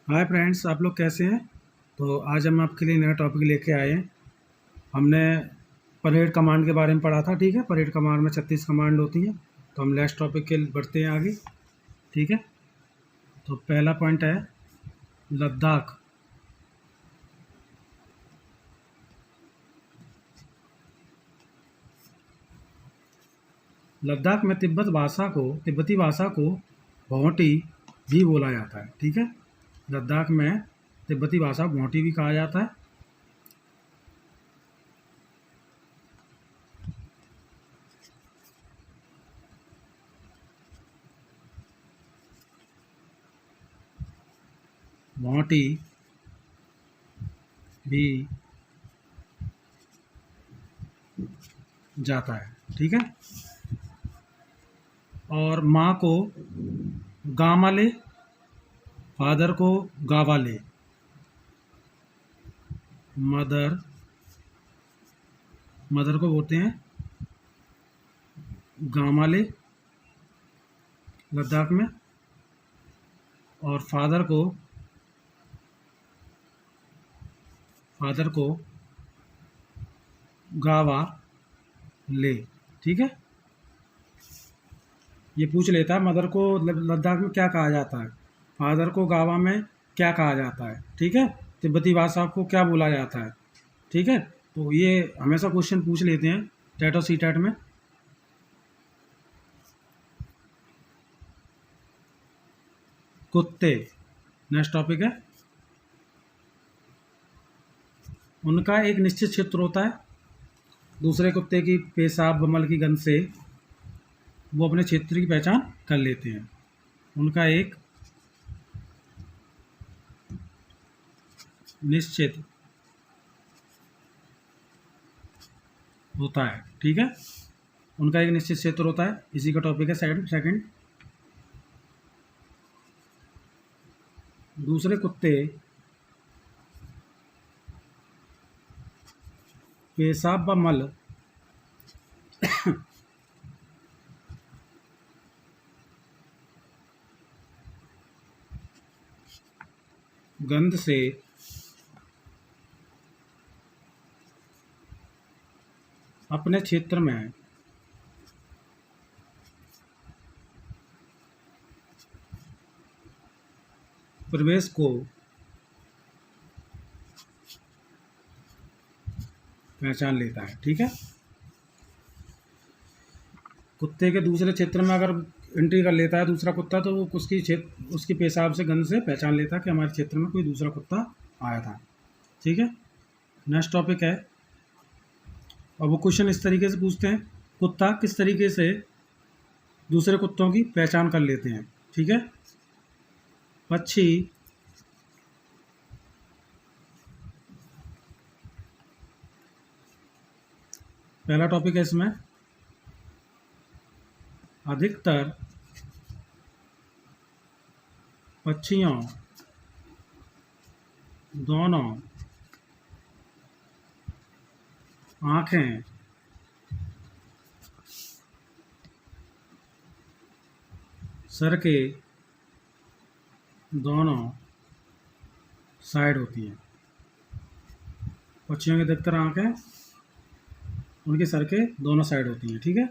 Hi friends, आप लोग कैसे हैं। तो आज हम आपके लिए नया टॉपिक लेके आए हैं। हमने परेड कमांड के बारे में पढ़ा था। ठीक है, परेड कमांड में 36 कमांड होती हैं। तो हम नेक्स्ट टॉपिक के बढ़ते हैं आगे। ठीक है, तो पहला पॉइंट है लद्दाख। लद्दाख में तिब्बती भाषा को भोंटी भी बोला जाता है। ठीक है, लद्दाख में तिब्बती भाषा भोंटी भी कहा जाता है। भोंटी भी जाता है। ठीक है, और माँ को गामाले, फादर को गावाले। मदर मदर को बोलते हैं गामाले लद्दाख में, और फादर को गावा ले। ठीक है, ये पूछ लेता है मदर को लद्दाख में क्या कहा जाता है, फादर को गावा में क्या कहा जाता है। ठीक है, तिब्बती भाषा को क्या बोला जाता है। ठीक है, तो ये हमेशा क्वेश्चन पूछ लेते हैं टेट और सी टेट में। कुत्ते नेक्स्ट टॉपिक है। उनका एक निश्चित क्षेत्र होता है। दूसरे कुत्ते की पेशाब बमल की गंध से वो अपने क्षेत्र की पहचान कर लेते हैं। उनका एक निश्चित होता है। ठीक है, उनका एक निश्चित क्षेत्र होता है। इसी का टॉपिक है सेकंड। दूसरे कुत्ते पेशाब व मल गंध से अपने क्षेत्र में प्रवेश को पहचान लेता है। ठीक है, कुत्ते के दूसरे क्षेत्र में अगर एंट्री कर लेता है दूसरा कुत्ता, तो वो उसकी पेशाब से गंध से पहचान लेता है कि हमारे क्षेत्र में कोई दूसरा कुत्ता आया था। ठीक है, नेक्स्ट टॉपिक है। और वो क्वेश्चन इस तरीके से पूछते हैं, कुत्ता किस तरीके से दूसरे कुत्तों की पहचान कर लेते हैं। ठीक है, पक्षी पहला टॉपिक है इसमें। अधिकतर पक्षियों दोनों आँखें सर के दोनों साइड होती हैं। पक्षियों की अधिकतर आँखें उनके सर के दोनों साइड होती हैं। ठीक है,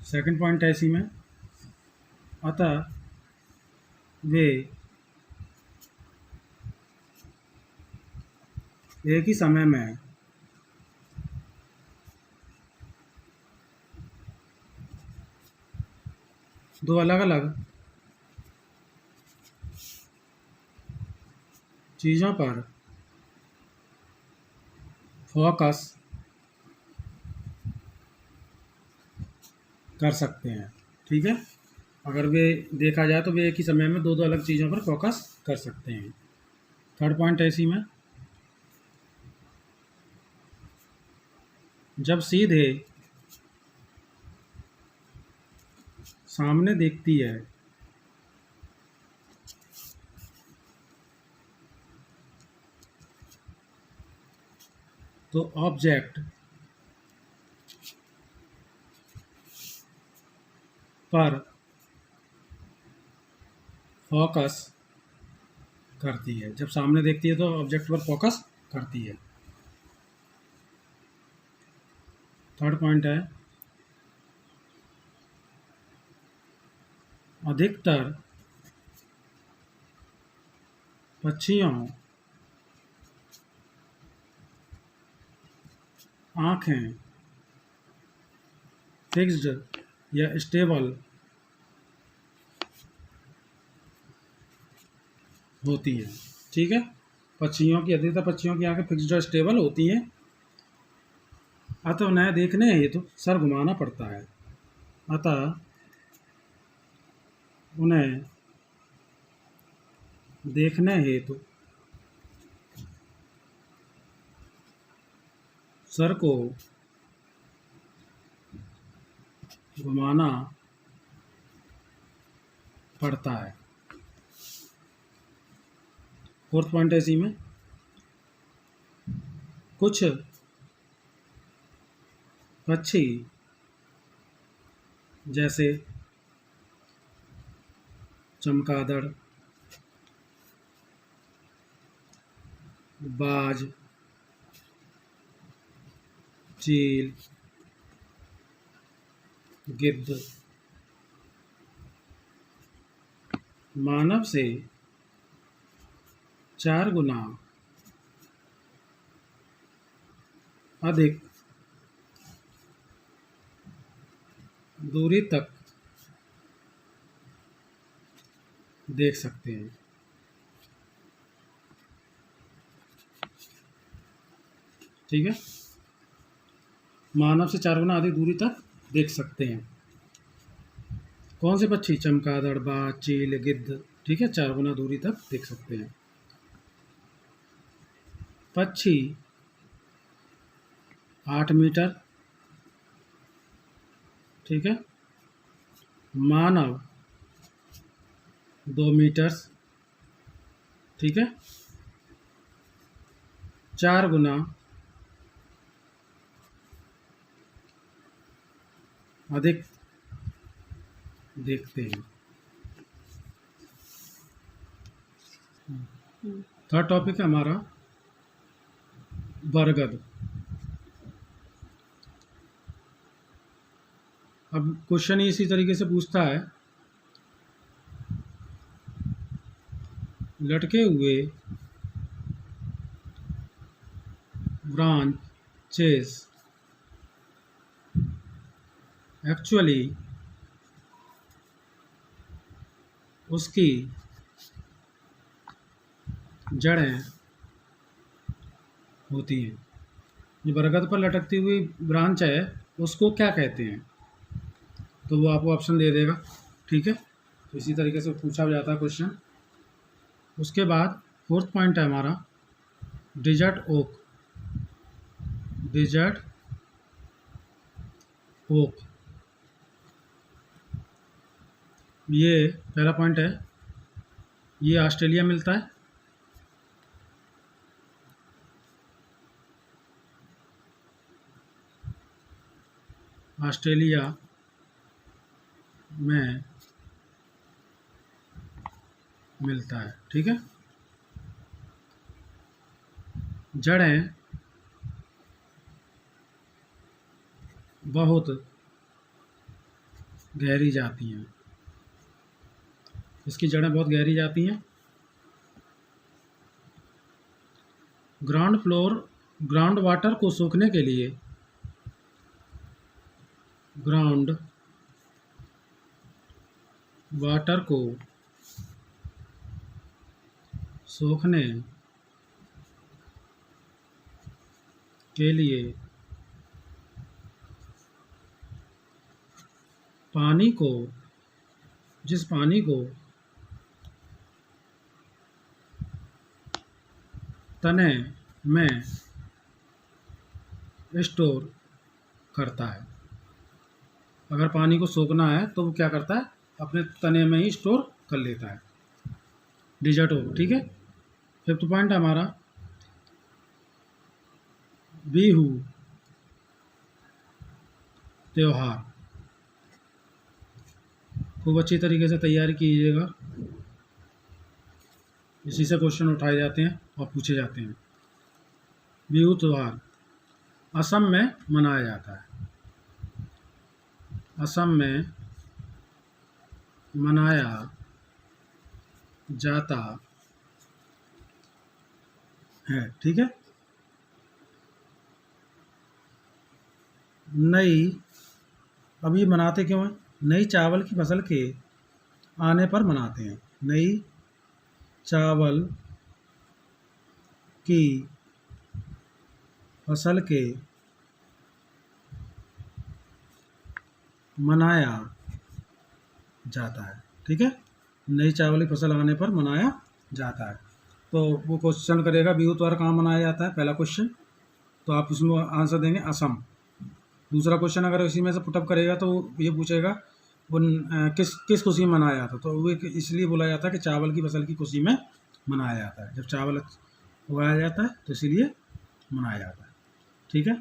सेकंड पॉइंट है इसी में। अतः वे एक ही समय में दो अलग अलग चीज़ों पर फोकस कर सकते हैं। ठीक है, अगर वे देखा जाए तो वे एक ही समय में दो अलग चीज़ों पर फोकस कर सकते हैं। थर्ड पॉइंट है इसी में। जब सीधे सामने देखती है तो ऑब्जेक्ट पर फोकस करती है। जब सामने देखती है तो ऑब्जेक्ट पर फोकस करती है। थर्ड पॉइंट है, अधिकतर पक्षियों आँखें फिक्स्ड या स्टेबल होती हैं। ठीक है, अधिकतर पक्षियों की आँखें फिक्स्ड और स्टेबल होती हैं, अतः उन्हें देखने हेतु सर घुमाना पड़ता है। अतः उन्हें देखने हेतु सर को घुमाना पड़ता है। फोर्थ पॉइंट है इसी में, कुछ पक्षी जैसे चमगादड़, बाज, चील, गिद्ध मानव से 4 गुना अधिक दूरी तक देख सकते हैं। ठीक है, मानव से 4 गुना अधिक दूरी तक देख सकते हैं। कौन से पक्षी? चमगादड़, बाज, चील, गिद्ध। ठीक है, 4 गुना दूरी तक देख सकते हैं। पक्षी 8 मीटर, ठीक है, मानव 2 मीटर, ठीक है, 4 गुना अधिक देखते हैं। थर्ड टॉपिक है हमारा बरगद। अब क्वेश्चन इसी तरीके से पूछता है, लटके हुए ब्रांचेस एक्चुअली उसकी जड़ें होती हैं। जो बरगद पर लटकती हुई ब्रांच है उसको क्या कहते हैं? तो वो आपको ऑप्शन दे देगा। ठीक है, तो इसी तरीके से पूछा जाता है क्वेश्चन। उसके बाद फोर्थ पॉइंट है हमारा डिजर्ट ओक। डिजर्ट ओक, ये पहला पॉइंट है, ये ऑस्ट्रेलिया मिलता है। ऑस्ट्रेलिया में मिलता है। ठीक है, जड़ें बहुत गहरी जाती हैं। इसकी जड़ें बहुत गहरी जाती हैं। ग्राउंड वाटर को सोखने के लिए ग्राउंड वाटर को सोखने के लिए जिस पानी को तने में स्टोर करता है, अगर पानी को सोखना है तो वो क्या करता है, अपने तने में ही स्टोर कर लेता है। Desert oak. ठीक है, फिफ्थ पॉइंट हमारा बिहू त्योहार। खूब अच्छी तरीके से तैयारी कीजिएगा। इसी से क्वेश्चन उठाए जाते हैं और पूछे जाते हैं। बिहू त्यौहार असम में मनाया जाता है। असम में मनाया जाता है। ठीक है। नई, अब ये मनाते क्यों हैं? नई चावल की फसल के आने पर मनाते हैं। नई चावल की फसल के मनाया जाता है। ठीक है। नई चावल की फसल आने पर मनाया जाता है। तो वो क्वेश्चन करेगा बिहू त्यौहार कहाँ मनाया जाता है, पहला क्वेश्चन, तो आप उसमें आंसर देंगे असम। दूसरा क्वेश्चन अगर इसी में से पुटअप करेगा तो ये पूछेगा वो किस किस खुशी में मनाया जाता है, तो वो इसलिए बोला जाता है कि चावल की फसल की खुशी में मनाया जाता है। जब चावल उगाया जाता है तो इसीलिए मनाया जाता है। ठीक है।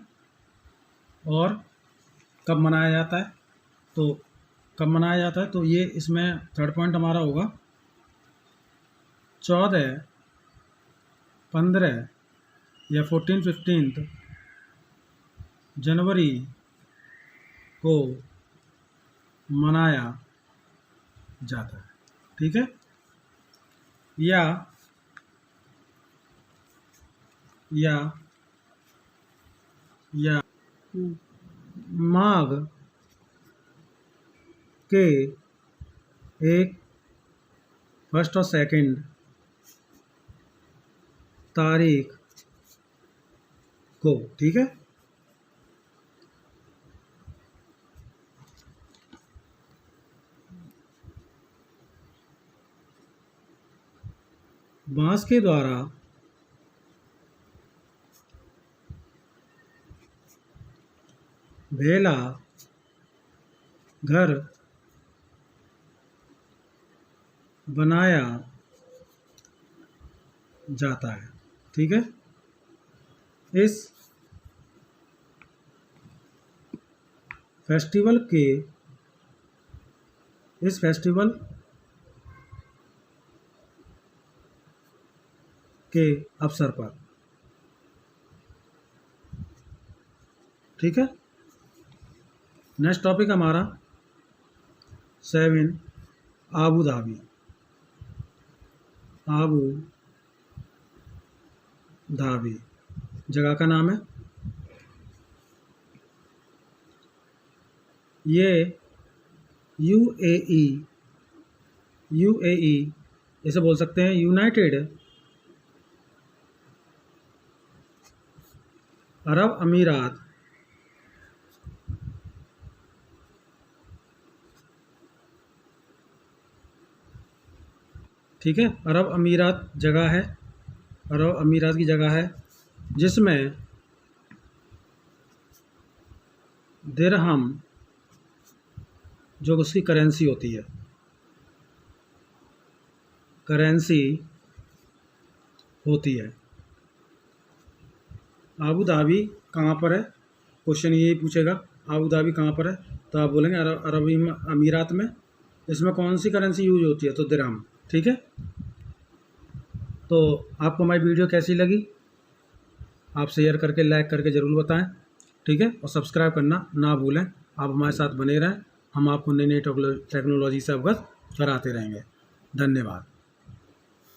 और कब मनाया जाता है, तो कब मनाया जाता है, तो ये इसमें थर्ड पॉइंट हमारा होगा 14, 15 या 14-15 जनवरी को मनाया जाता है। ठीक है। या माघ के 1, 1 और 2 तारीख को। ठीक है। बांस के द्वारा भेला घर बनाया जाता है। ठीक है। इस फेस्टिवल के अवसर पर। ठीक है। नेक्स्ट टॉपिक हमारा 7 आबू धाबी। आबू धाबी जगह का नाम है। ये यूएई इसे बोल सकते हैं यूनाइटेड अरब अमीरात ठीक है। अरब अमीरात जगह है, अरब अमीरात की जगह है जिसमें दिरहम जो उसकी करेंसी होती है, करेंसी होती है। आबू धाबी कहाँ पर है, क्वेश्चन यही पूछेगा आबू धाबी कहाँ पर है, तो आप बोलेंगे अरब अमीरात में। इसमें कौन सी करेंसी यूज होती है, तो दिरहम। ठीक है। तो आपको हमारी वीडियो कैसी लगी, आप शेयर करके लाइक करके ज़रूर बताएं। ठीक है। और सब्सक्राइब करना ना भूलें। आप हमारे साथ बने रहें, हम आपको नई नई टेक्नोलॉजी से अवगत कराते रहेंगे। धन्यवाद।